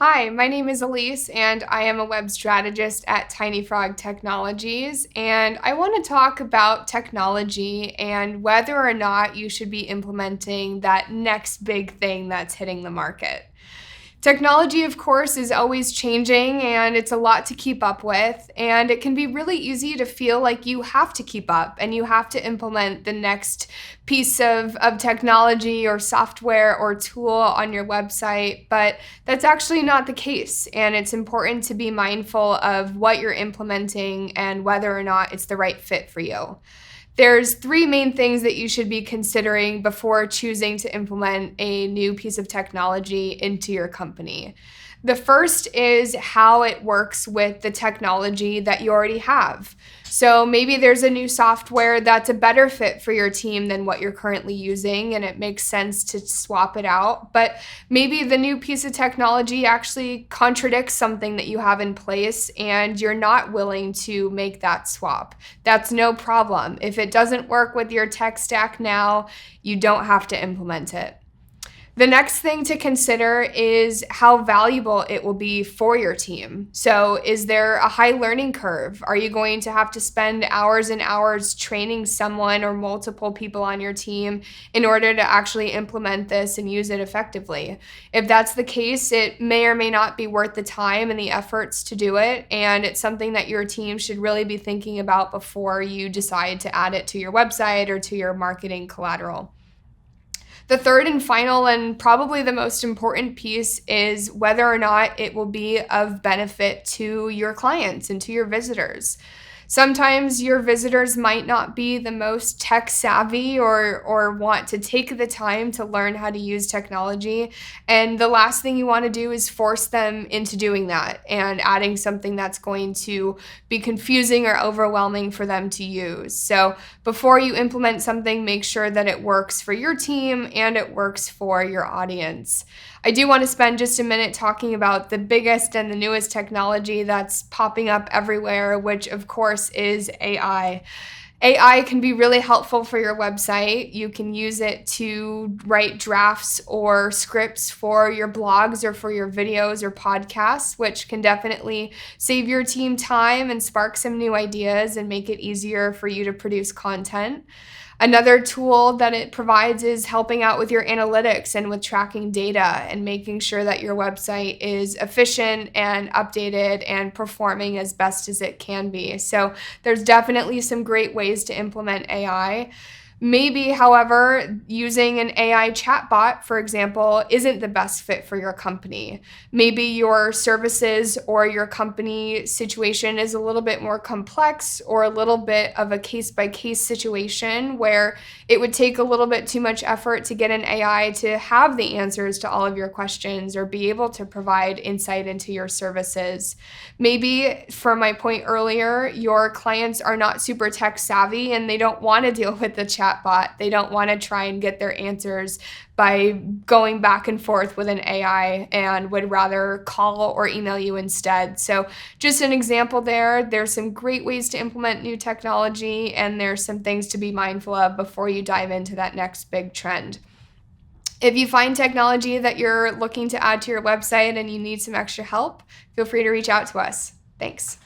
Hi, my name is Elise, and I am a web strategist at TinyFrog Technologies. And I want to talk about technology and whether or not you should be implementing that next big thing that's hitting the market. Technology, of course, is always changing and it's a lot to keep up with. And it can be really easy to feel like you have to keep up and you have to implement the next piece of technology or software or tool on your website. But that's actually not the case. And it's important to be mindful of what you're implementing and whether or not it's the right fit for you. There's three main things that you should be considering before choosing to implement a new piece of technology into your company. The first is how it works with the technology that you already have. So maybe there's a new software that's a better fit for your team than what you're currently using, and it makes sense to swap it out. But maybe the new piece of technology actually contradicts something that you have in place, and you're not willing to make that swap. That's no problem. If it doesn't work with your tech stack now, you don't have to implement it. The next thing to consider is how valuable it will be for your team. So, is there a high learning curve? Are you going to have to spend hours and hours training someone or multiple people on your team in order to actually implement this and use it effectively? If that's the case, it may or may not be worth the time and the efforts to do it. And it's something that your team should really be thinking about before you decide to add it to your website or to your marketing collateral. The third and final, and probably the most important piece, is whether or not it will be of benefit to your clients and to your visitors. Sometimes your visitors might not be the most tech savvy or want to take the time to learn how to use technology. And the last thing you want to do is force them into doing that and adding something that's going to be confusing or overwhelming for them to use. So before you implement something, make sure that it works for your team and it works for your audience. I do want to spend just a minute talking about the biggest and the newest technology that's popping up everywhere, which of course is AI. AI can be really helpful for your website. You can use it to write drafts or scripts for your blogs or for your videos or podcasts, which can definitely save your team time and spark some new ideas and make it easier for you to produce content. Another tool that it provides is helping out with your analytics and with tracking data and making sure that your website is efficient and updated and performing as best as it can be. So there's definitely some great ways to implement AI. Maybe, however, using an AI chatbot, for example, isn't the best fit for your company. Maybe your services or your company situation is a little bit more complex or a little bit of a case-by-case situation where it would take a little bit too much effort to get an AI to have the answers to all of your questions or be able to provide insight into your services. Maybe, for my point earlier, your clients are not super tech savvy and they don't want to deal with the chatbot. They don't want to try and get their answers by going back and forth with an AI and would rather call or email you instead. So just an example there. There's some great ways to implement new technology, and there's some things to be mindful of before you dive into that next big trend. If you find technology that you're looking to add to your website and you need some extra help, feel free to reach out to us. Thanks.